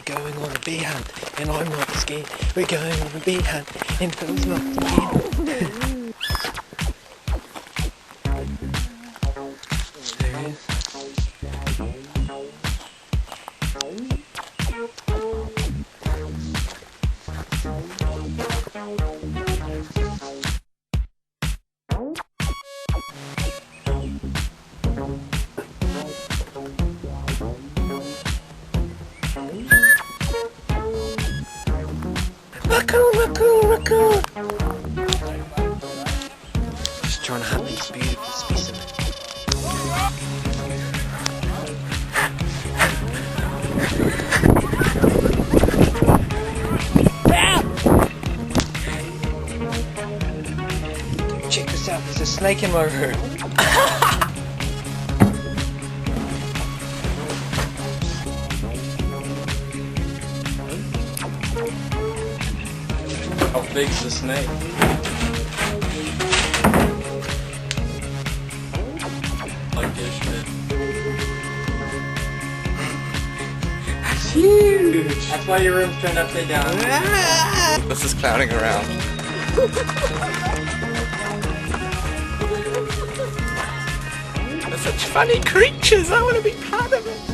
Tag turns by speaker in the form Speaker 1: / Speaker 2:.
Speaker 1: going on a bee hunt, and I'm not scared. We're going on a bee hunt, and Phil's not scared. There he is. Raccoon! Just trying to hunt these beautiful specimens. Check this out, there's a snake in my room.
Speaker 2: How big's the snake? Like this shit.
Speaker 1: That's huge!
Speaker 2: That's why your room's turned upside down.
Speaker 1: This is clowning around. They're such funny creatures, I want to be part of it.